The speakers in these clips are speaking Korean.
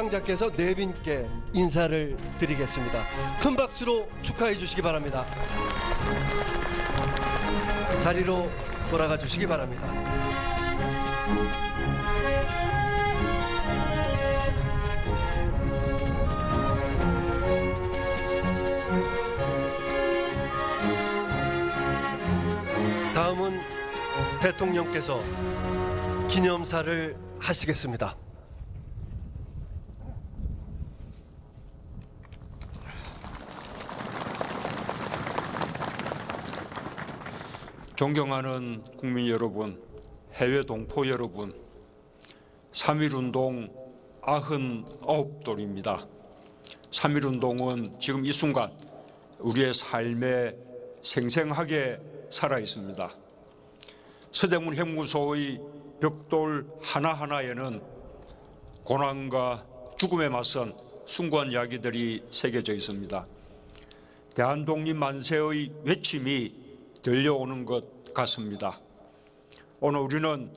수상자께서 네 분께 인사를 드리겠습니다. 큰 박수로 축하해 주시기 바랍니다. 자리로 돌아가 주시기 바랍니다. 다음은 대통령께서 기념사를 하시겠습니다. 존경하는 국민 여러분, 해외 동포 여러분, 3.1운동 99돌입니다. 3.1운동은 지금 이 순간 우리의 삶에 생생하게 살아 있습니다. 서대문 형무소의 벽돌 하나하나에는 고난과 죽음에 맞선 숭고한 이야기들이 새겨져 있습니다. 대한독립 만세의 외침이 들려오는 것 같습니다. 오늘 우리는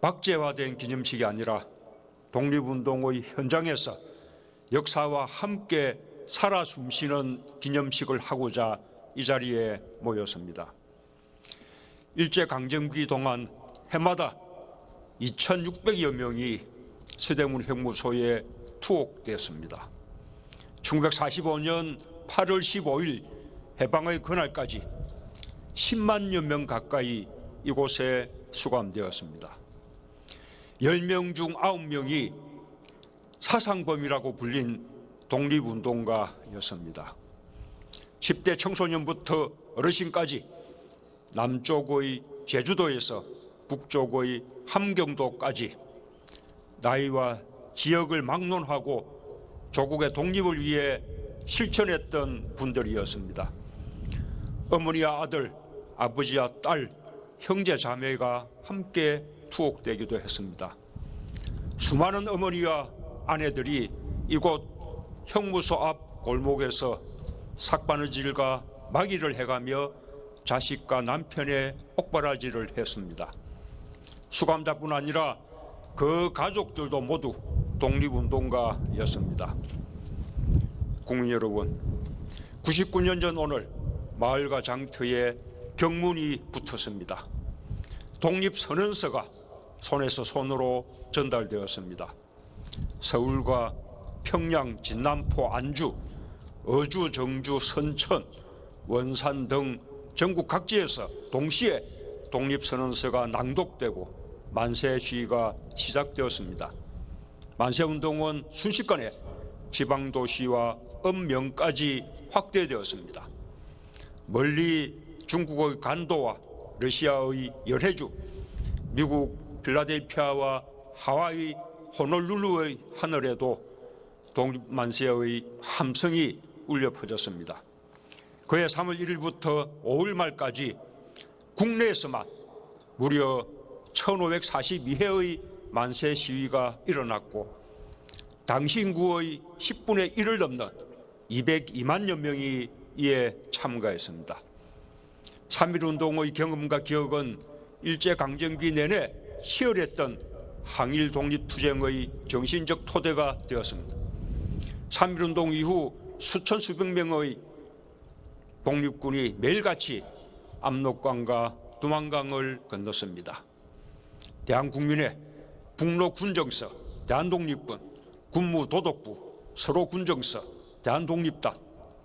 박제화된 기념식이 아니라 독립운동의 현장에서 역사와 함께 살아 숨쉬는 기념식을 하고자 이 자리에 모였습니다. 일제강점기 동안 해마다 2,600여 명이 서대문 형무소에 투옥되었습니다. 1945년 8월 15일 해방의 그날까지 10만여 명 가까이 이곳에 수감되었습니다. 10명 중 9명이 사상범이라고 불린 독립운동가였습니다. 10대 청소년부터 어르신까지 남쪽의 제주도에서 북쪽의 함경도까지 나이와 지역을 막론하고 조국의 독립을 위해 실천했던 분들이었습니다. 어머니와 아들, 아버지와 딸, 형제 자매가 함께 투옥되기도 했습니다. 수많은 어머니와 아내들이 이곳 형무소 앞 골목에서 삭바느질과 마기를 해가며 자식과 남편의 옥바라지를 했습니다. 수감자뿐 아니라 그 가족들도 모두 독립운동가였습니다. 국민 여러분, 99년 전 오늘 마을과 장터에 경문이 붙었습니다. 독립선언서가 손에서 손으로 전달되었습니다. 서울과 평양, 진남포, 안주, 어주, 정주, 선천, 원산 등 전국 각지에서 동시에 독립선언서가 낭독되고 만세 시위가 시작되었습니다. 만세운동은 순식간에 지방도시와 읍면까지 확대되었습니다. 멀리 중국의 간도와 러시아의 열해주, 미국 필라델피아와 하와이 호놀룰루의 하늘에도 독립만세의 함성이 울려 퍼졌습니다. 그해 3월 1일부터 5월 말까지 국내에서만 무려 1542회의 만세 시위가 일어났고 당시 인구의 10분의 1을 넘는 202만여 명이 이에 참가했습니다. 3.1운동의 경험과 기억은 일제강점기 내내 치열했던 항일 독립투쟁의 정신적 토대가 되었습니다. 3.1운동 이후 수천 수백 명의 독립군이 매일같이 압록강과 두만강을 건넜습니다. 대한국민의 북로군정서, 대한독립군, 군무도독부, 서로군정서, 대한독립단,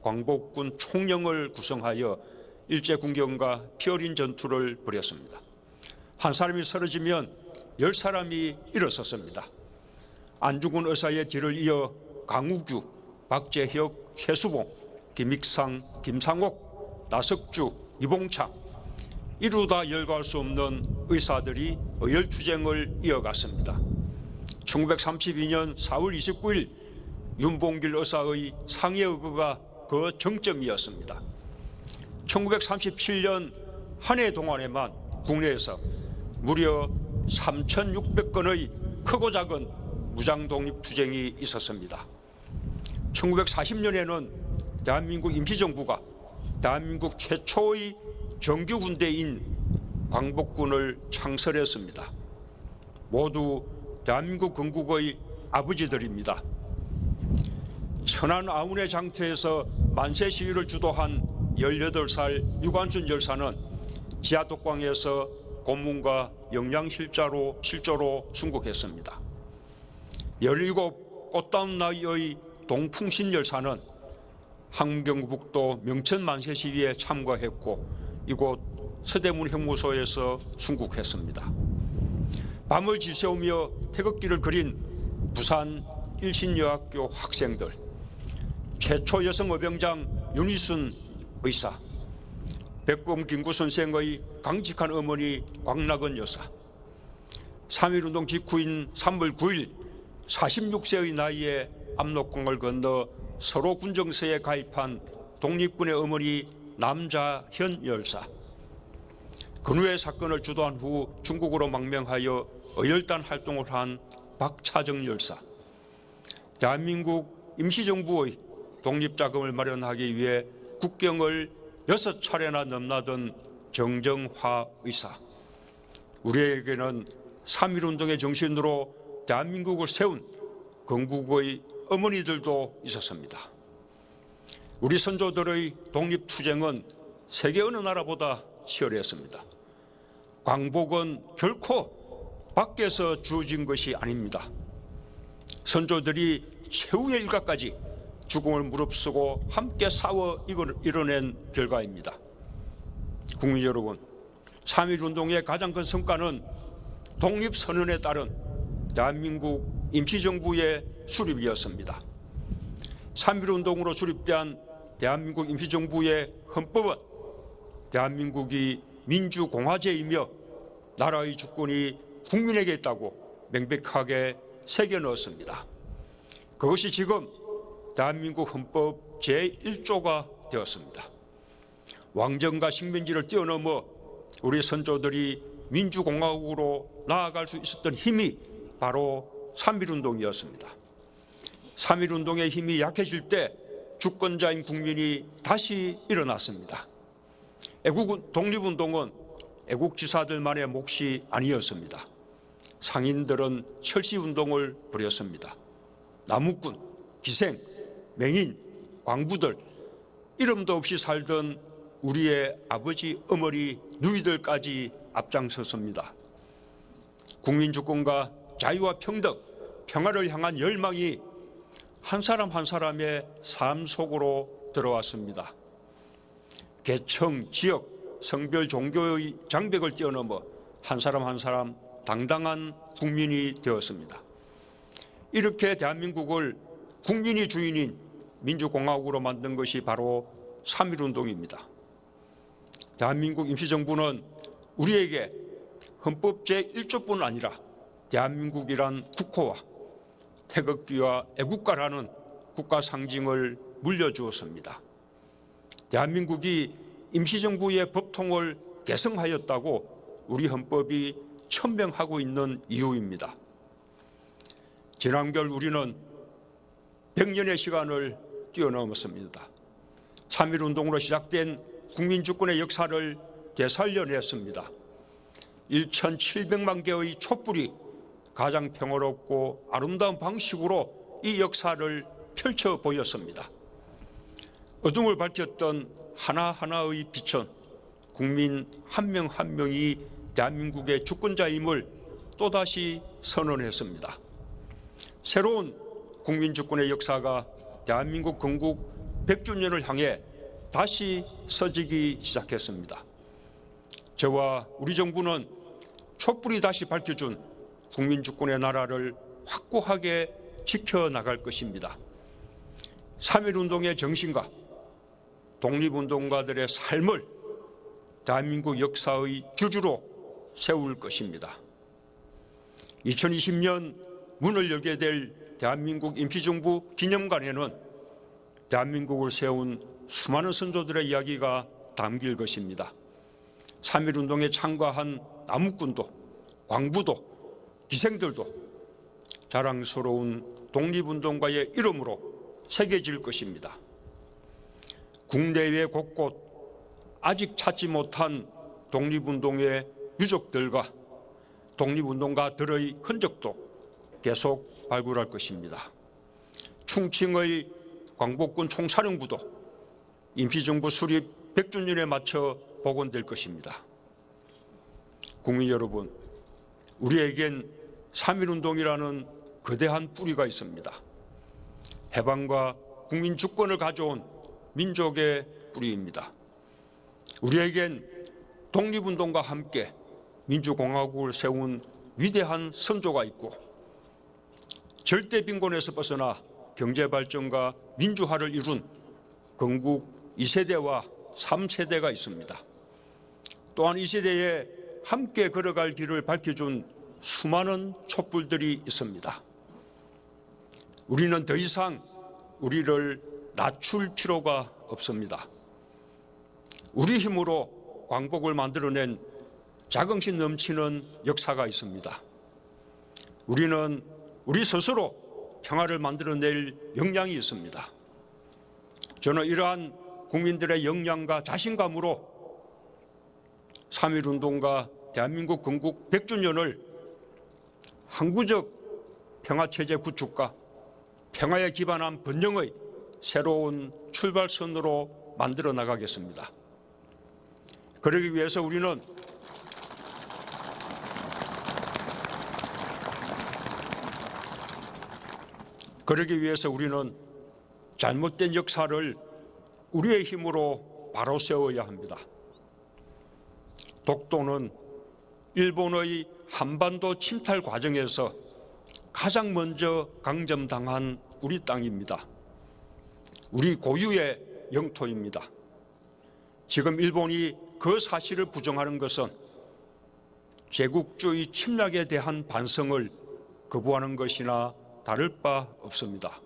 광복군 총령을 구성하여 일제군경과 피 어린 전투를 벌였습니다. 한 사람이 쓰러지면 10사람이 일어섰습니다. 안중근 의사의 뒤를 이어 강우규, 박재혁, 최수봉, 김익상, 김상옥, 나석주, 이봉창, 이루다 열거할 수 없는 의사들이 의열투쟁을 이어갔습니다. 1932년 4월 29일 윤봉길 의사의 상해의거가 그 정점이었습니다. 1937년 한 해 동안에만 국내에서 무려 3,600건의 크고 작은 무장독립투쟁이 있었습니다. 1940년에는 대한민국 임시정부가 대한민국 최초의 정규군대인 광복군을 창설했습니다. 모두 대한민국 건국의 아버지들입니다. 천안 아운의 장터에서 만세 시위를 주도한 18살 유관순 열사는 지하독방에서 고문과 영양실조로 순국했습니다. 17 꽃다운 나이의 동풍신 열사는 함경북도 명천 만세 시위에 참가했고 이곳 서대문 형무소에서 순국했습니다. 밤을 지새우며 태극기를 그린 부산 일신여학교 학생들, 최초 여성 의병장 윤희순 의사, 백범 김구 선생의 강직한 어머니 광락은 여사, 3.1운동 직후인 3월 9일 46세의 나이에 압록강을 건너 서로 군정서에 가입한 독립군의 어머니 남자현 열사, 근후의 사건을 주도한 후 중국으로 망명하여 의열단 활동을 한 박차정 열사, 대한민국 임시정부의 독립자금을 마련하기 위해 국경을 6차례나 넘나든 정정화 의사, 우리에게는 3.1운동의 정신으로 대한민국을 세운 건국의 어머니들도 있었습니다. 우리 선조들의 독립투쟁은 세계 어느 나라보다 치열했습니다. 광복은 결코 밖에서 주어진 것이 아닙니다. 선조들이 최후의 일가까지 죽음을 무릅쓰고 함께 싸워 이뤄낸 결과입니다. 국민 여러분, 3.1운동의 가장 큰 성과는 독립선언에 따른 대한민국 임시정부의 수립이었습니다. 3.1운동으로 수립된 대한민국 임시정부의 헌법은 대한민국이 민주공화제이며 나라의 주권이 국민에게 있다고 명백하게 새겨 넣었습니다. 그것이 지금 대한민국 헌법 제1조가 되었습니다. 왕정과 식민지를 뛰어넘어 우리 선조들이 민주공화국으로 나아갈 수 있었던 힘이 바로 3.1운동이었습니다. 3.1운동의 힘이 약해질 때 주권자인 국민이 다시 일어났습니다. 독립운동은 애국지사들만의 몫이 아니었습니다. 상인들은 철시운동을 벌였습니다. 나무꾼, 기생, 맹인, 광부들, 이름도 없이 살던 우리의 아버지, 어머니, 누이들까지 앞장섰습니다. 국민주권과 자유와 평등, 평화를 향한 열망이 한 사람 한 사람의 삶 속으로 들어왔습니다. 계층, 지역, 성별, 종교의 장벽을 뛰어넘어 한 사람 한 사람 당당한 국민이 되었습니다. 이렇게 대한민국을 국민이 주인인 민주공화국으로 만든 것이 바로 3.1운동입니다. 대한민국 임시정부는 우리에게 헌법 제1조뿐 아니라 대한민국이란 국호와 태극기와 애국가라는 국가 상징을 물려주었습니다. 대한민국이 임시정부의 법통을 개성하였다고 우리 헌법이 천명하고 있는 이유입니다. 지난결 우리는 100년의 시간을 뛰어넘었습니다. 3.1운동으로 시작된 국민주권의 역사를 되살려냈습니다. 1,700만 개의 촛불이 가장 평화롭고 아름다운 방식으로 이 역사를 펼쳐 보였습니다. 어둠을 밝혔던 하나하나의 빛은 국민 한 명 한 명이 대한민국의 주권자임을 또다시 선언했습니다. 새로운 국민주권의 역사가 대한민국 건국 100주년을 향해 다시 서지기 시작했습니다. 저와 우리 정부는 촛불이 다시 밝혀준 국민주권의 나라를 확고하게 지켜나갈 것입니다. 3.1운동의 정신과 독립운동가들의 삶을 대한민국 역사의 주주로 세울 것입니다. 2020년 문을 열게 될 대한민국 임시정부 기념관에는 대한민국을 세운 수많은 선조들의 이야기가 담길 것입니다. 3.1운동에 참가한 나무꾼도, 광부도, 기생들도 자랑스러운 독립운동가의 이름으로 새겨질 것입니다. 국내외 곳곳 아직 찾지 못한 독립운동의 유족들과 독립운동가들의 흔적도 계속 발굴할 것입니다. 충칭의 광복군 총사령부도 임시정부 수립 100주년에 맞춰 복원될 것입니다. 국민 여러분, 우리에겐 3.1운동이라는 거대한 뿌리가 있습니다. 해방과 국민 주권을 가져온 민족의 뿌리입니다. 우리에겐 독립운동과 함께 민주공화국을 세운 위대한 선조가 있고 절대 빈곤에서 벗어나 경제발전과 민주화를 이룬 건국 2세대와 3세대가 있습니다. 또한 이 세대에 함께 걸어갈 길을 밝혀준 수많은 촛불들이 있습니다. 우리는 더 이상 우리를 낮출 필요가 없습니다. 우리 힘으로 광복을 만들어낸 자긍심 넘치는 역사가 있습니다. 우리는 우리 스스로 평화를 만들어낼 역량이 있습니다. 저는 이러한 국민들의 역량과 자신감으로 3.1운동과 대한민국 건국 100주년을 항구적 평화체제 구축과 평화에 기반한 번영의 새로운 출발선으로 만들어 나가겠습니다. 그러기 위해서 우리는 잘못된 역사를 우리의 힘으로 바로 세워야 합니다. 독도는 일본의 한반도 침탈 과정에서 가장 먼저 강점당한 우리 땅입니다. 우리 고유의 영토입니다. 지금 일본이 그 사실을 부정하는 것은 제국주의 침략에 대한 반성을 거부하는 것이나 다를 바 없습니다.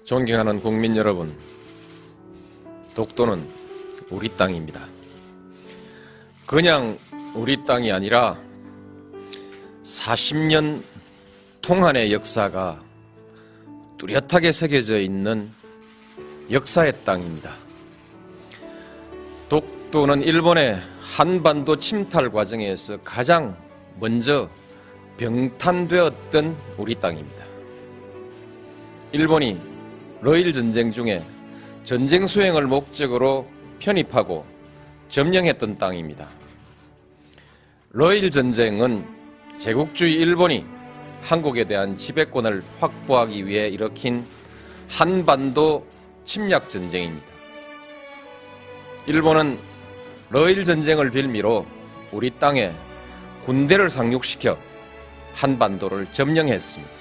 존경하는 국민 여러분, 독도는 우리 땅입니다. 그냥 우리 땅이 아니라 40년 동안의 역사가 뚜렷하게 새겨져 있는 역사의 땅입니다. 독도는 일본의 한반도 침탈 과정에서 가장 먼저 병탄되었던 우리 땅입니다. 일본이 러일 전쟁 중에 전쟁 수행을 목적으로 편입하고 점령했던 땅입니다. 러일 전쟁은 제국주의 일본이 한국에 대한 지배권을 확보하기 위해 일으킨 한반도 침략 전쟁입니다. 일본은 러일 전쟁을 빌미로 우리 땅에 군대를 상륙시켜 한반도를 점령했습니다.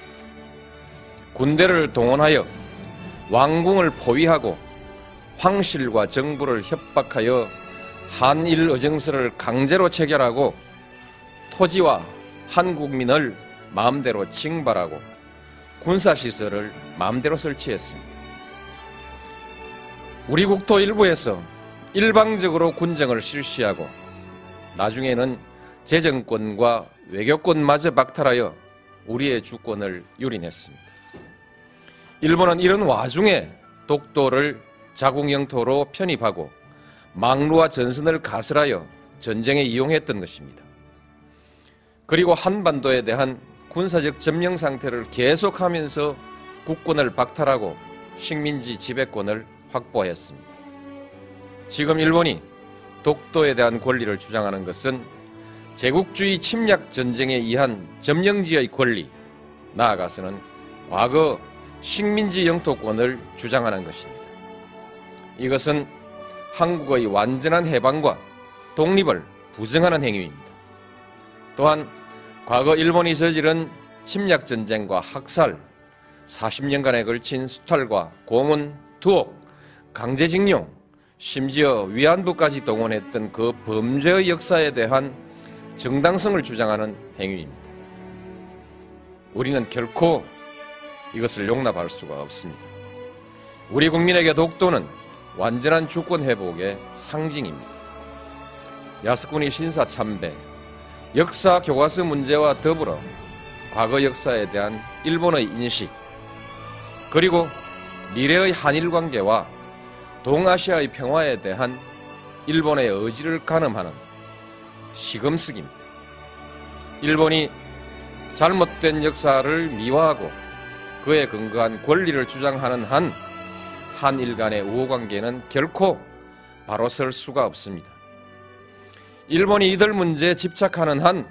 군대를 동원하여 왕궁을 포위하고 황실과 정부를 협박하여 한일 의정서를 강제로 체결하고 토지와 한국민을 마음대로 징발하고 군사시설을 마음대로 설치했습니다. 우리 국토 일부에서 일방적으로 군정을 실시하고 나중에는 재정권과 외교권마저 박탈하여 우리의 주권을 유린했습니다. 일본은 이런 와중에 독도를 자국 영토로 편입하고 망루와 전선을 가설하여 전쟁에 이용했던 것입니다. 그리고 한반도에 대한 군사적 점령 상태를 계속하면서 국권을 박탈하고 식민지 지배권을 확보했습니다. 지금 일본이 독도에 대한 권리를 주장하는 것은 제국주의 침략 전쟁에 의한 점령지의 권리, 나아가서는 과거 식민지 영토권을 주장하는 것입니다. 이것은 한국의 완전한 해방과 독립을 부정하는 행위입니다. 또한 과거 일본이 저지른 침략 전쟁과 학살, 40년간에 걸친 수탈과 고문, 투옥, 강제징용, 심지어 위안부까지 동원했던 그 범죄의 역사에 대한 정당성을 주장하는 행위입니다. 우리는 결코 이것을 용납할 수가 없습니다. 우리 국민에게 독도는 완전한 주권 회복의 상징입니다. 야스쿠니 신사 참배, 역사 교과서 문제와 더불어 과거 역사에 대한 일본의 인식, 그리고 미래의 한일 관계와 동아시아의 평화에 대한 일본의 의지를 가늠하는 시금석입니다. 일본이 잘못된 역사를 미화하고 그에 근거한 권리를 주장하는 한 한일 간의 우호관계는 결코 바로 설 수가 없습니다. 일본이 이들 문제에 집착하는 한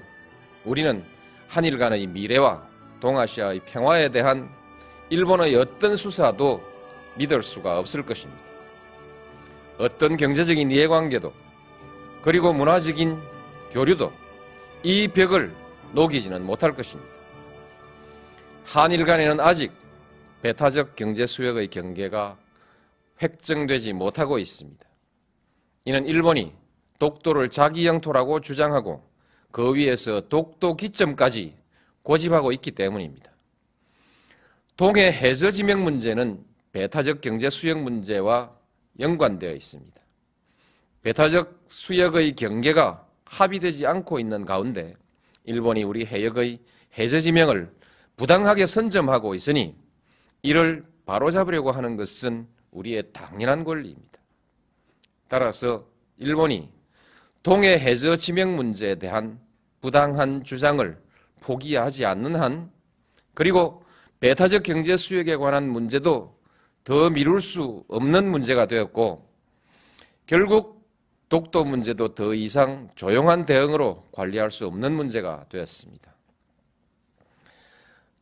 우리는 한일 간의 미래와 동아시아의 평화에 대한 일본의 어떤 수사도 믿을 수가 없을 것입니다. 어떤 경제적인 이해관계도 그리고 문화적인 교류도 이 벽을 녹이지는 못할 것입니다. 한일 간에는 아직 배타적 경제 수역의 경계가 획정되지 못하고 있습니다. 이는 일본이 독도를 자기 영토라고 주장하고 그 위에서 독도 기점까지 고집하고 있기 때문입니다. 동해 해저 지명 문제는 배타적 경제 수역 문제와 연관되어 있습니다. 배타적 수역의 경계가 합의되지 않고 있는 가운데 일본이 우리 해역의 해저 지명을 부당하게 선점하고 있으니 이를 바로잡으려고 하는 것은 우리의 당연한 권리입니다. 따라서 일본이 동해 해저 지명 문제에 대한 부당한 주장을 포기하지 않는 한 그리고 배타적 경제 수역에 관한 문제도 더 미룰 수 없는 문제가 되었고 결국 독도 문제도 더 이상 조용한 대응으로 관리할 수 없는 문제가 되었습니다.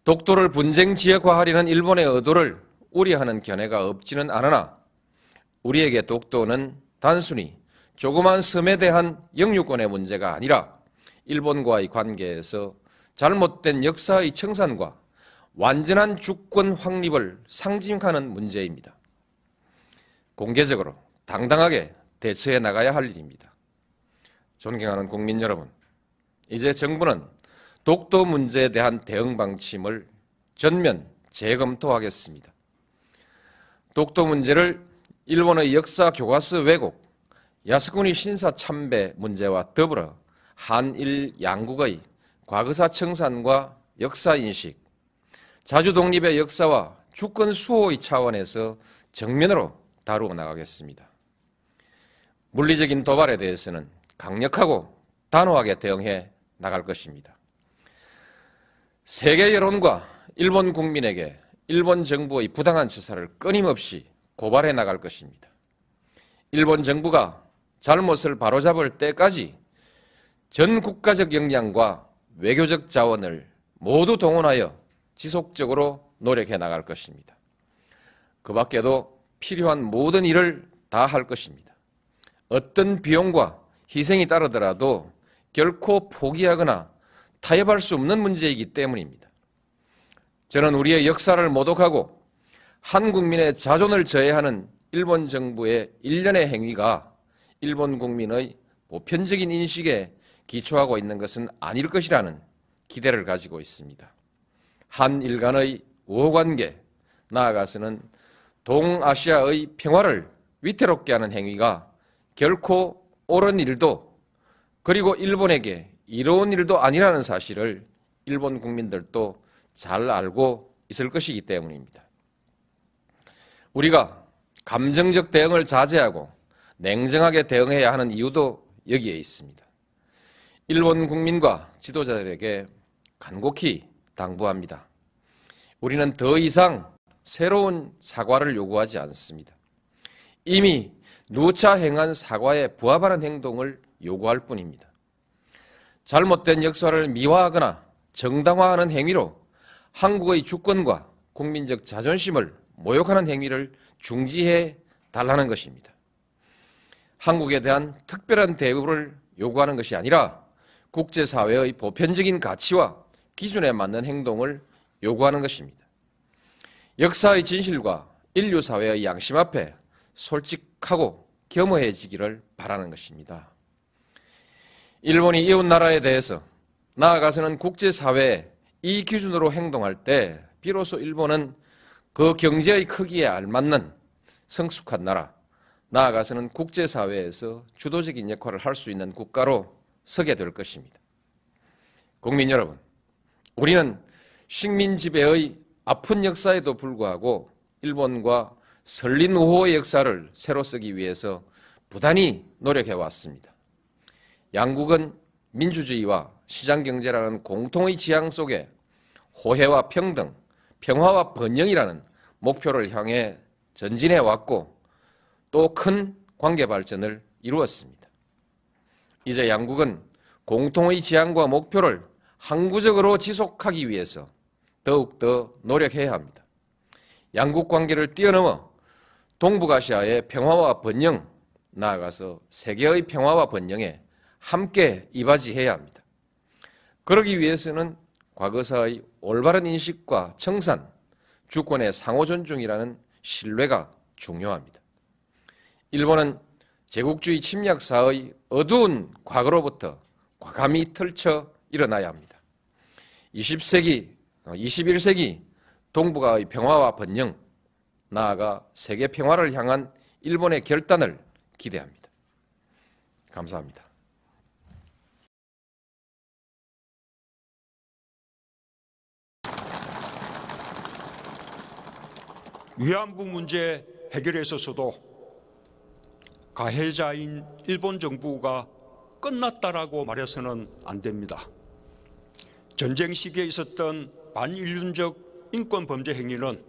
독도를 분쟁 지역화하려는 일본의 의도를 우려하는 견해가 없지는 않으나 우리에게 독도는 단순히 조그만 섬에 대한 영유권의 문제가 아니라 일본과의 관계에서 잘못된 역사의 청산과 완전한 주권 확립을 상징하는 문제입니다. 공개적으로 당당하게 대처해 나가야 할 일입니다. 존경하는 국민 여러분, 이제 정부는 독도 문제에 대한 대응 방침을 전면 재검토하겠습니다. 독도 문제를 일본의 역사 교과서 왜곡, 야스쿠니 신사 참배 문제와 더불어 한일 양국의 과거사 청산과 역사 인식, 자주 독립의 역사와 주권 수호의 차원에서 정면으로 다루어 나가겠습니다. 물리적인 도발에 대해서는 강력하고 단호하게 대응해 나갈 것입니다. 세계 여론과 일본 국민에게 일본 정부의 부당한 처사를 끊임없이 고발해 나갈 것입니다. 일본 정부가 잘못을 바로잡을 때까지 전 국가적 역량과 외교적 자원을 모두 동원하여 지속적으로 노력해 나갈 것입니다. 그 밖에도 필요한 모든 일을 다 할 것입니다. 어떤 비용과 희생이 따르더라도 결코 포기하거나 타협할 수 없는 문제이기 때문입니다. 저는 우리의 역사를 모독하고 한 국민의 자존을 저해하는 일본 정부의 일련의 행위가 일본 국민의 보편적인 인식에 기초하고 있는 것은 아닐 것이라는 기대를 가지고 있습니다. 한일 간의 우호관계, 나아가서는 동아시아의 평화를 위태롭게 하는 행위가 결코 옳은 일도 그리고 일본에게 이로운 일도 아니라는 사실을 일본 국민들도 잘 알고 있을 것이기 때문입니다. 우리가 감정적 대응을 자제하고 냉정하게 대응해야 하는 이유도 여기에 있습니다. 일본 국민과 지도자들에게 간곡히 당부합니다. 우리는 더 이상 새로운 사과를 요구하지 않습니다. 이미 누차 행한 사과에 부합하는 행동을 요구할 뿐입니다. 잘못된 역사를 미화하거나 정당화하는 행위로 한국의 주권과 국민적 자존심을 모욕하는 행위를 중지해 달라는 것입니다. 한국에 대한 특별한 대우를 요구하는 것이 아니라 국제사회의 보편적인 가치와 기준에 맞는 행동을 요구하는 것입니다. 역사의 진실과 인류사회의 양심 앞에 솔직하고 겸허해지기를 바라는 것입니다. 일본이 이웃나라에 대해서 나아가서는 국제사회에 이 기준으로 행동할 때 비로소 일본은 그 경제의 크기에 알맞는 성숙한 나라, 나아가서는 국제사회에서 주도적인 역할을 할 수 있는 국가로 서게 될 것입니다. 국민 여러분, 우리는 식민 지배의 아픈 역사에도 불구하고 일본과 설린 우호의 역사를 새로 쓰기 위해서 부단히 노력해왔습니다. 양국은 민주주의와 시장경제라는 공통의 지향 속에 호혜와 평등, 평화와 번영이라는 목표를 향해 전진해 왔고 또 큰 관계 발전을 이루었습니다. 이제 양국은 공통의 지향과 목표를 항구적으로 지속하기 위해서 더욱더 노력해야 합니다. 양국 관계를 뛰어넘어 동북아시아의 평화와 번영, 나아가서 세계의 평화와 번영에 함께 이바지해야 합니다. 그러기 위해서는 과거사의 올바른 인식과 청산, 주권의 상호 존중이라는 신뢰가 중요합니다. 일본은 제국주의 침략사의 어두운 과거로부터 과감히 털쳐 일어나야 합니다. 21세기 동북아의 평화와 번영, 나아가 세계 평화를 향한 일본의 결단을 기대합니다. 감사합니다. 위안부 문제 해결에 있어서도 가해자인 일본 정부가 끝났다라고 말해서는 안 됩니다. 전쟁 시기에 있었던 반인륜적 인권 범죄 행위는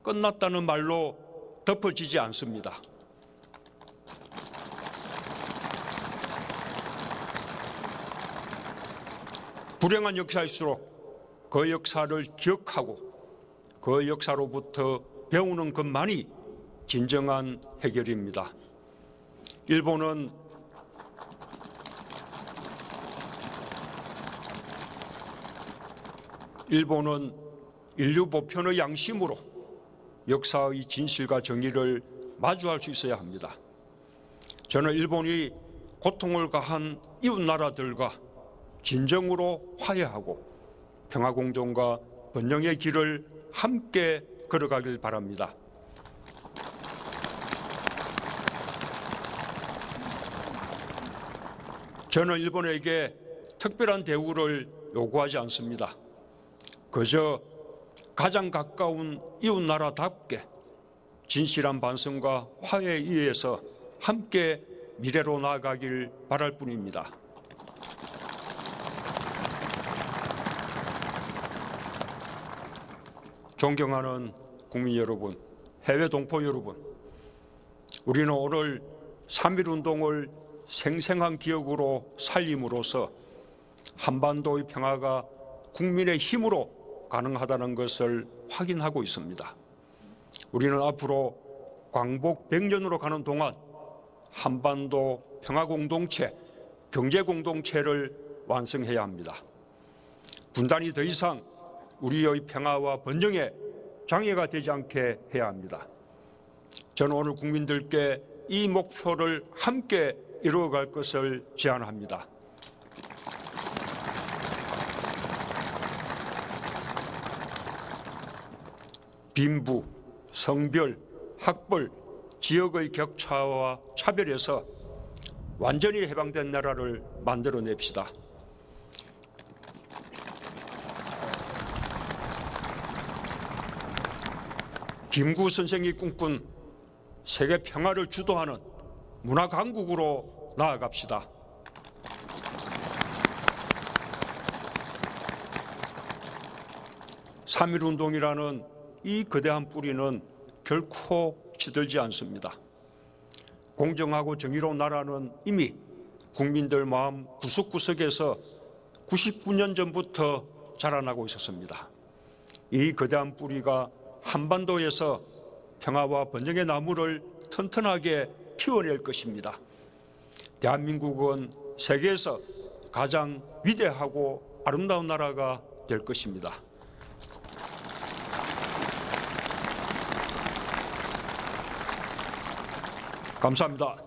끝났다는 말로 덮어지지 않습니다. 불행한 역사일수록 그 역사를 기억하고 그 역사로부터 배우는 것만이 진정한 해결입니다. 일본은 인류 보편의 양심으로 역사의 진실과 정의를 마주할 수 있어야 합니다. 저는 일본이 고통을 가한 이웃 나라들과 진정으로 화해하고 평화공존과 번영의 길을 함께 걸어가길 바랍니다. 저는 일본에게 특별한 대우를 요구하지 않습니다. 그저 가장 가까운 이웃 나라답게 진실한 반성과 화해에 의해서 함께 미래로 나아가길 바랄 뿐입니다. 존경하는 국민 여러분, 해외 동포 여러분, 우리는 오늘 3.1운동을 생생한 기억으로 살림으로써 한반도의 평화가 국민의 힘으로 가능하다는 것을 확인하고 있습니다. 우리는 앞으로 광복 100년으로 가는 동안 한반도 평화공동체, 경제공동체를 완성해야 합니다. 분단이 더 이상 우리의 평화와 번영에 장애가 되지 않게 해야 합니다. 저는 오늘 국민들께 이 목표를 함께 이루어갈 것을 제안합니다. 빈부, 성별, 학벌, 지역의 격차와 차별에서 완전히 해방된 나라를 만들어냅시다. 김구 선생이 꿈꾼 세계 평화를 주도하는 문화 강국으로 나아갑시다. (3.1운동이라는) 이 거대한 뿌리는 결코 시들지 않습니다. 공정하고 정의로운 나라는 이미 국민들 마음 구석구석에서 99년 전부터 자라나고 있었습니다. 이 거대한 뿌리가 한반도에서 평화와 번영의 나무를 튼튼하게 키워낼 것입니다. 대한민국은 세계에서 가장 위대하고 아름다운 나라가 될 것입니다. 감사합니다.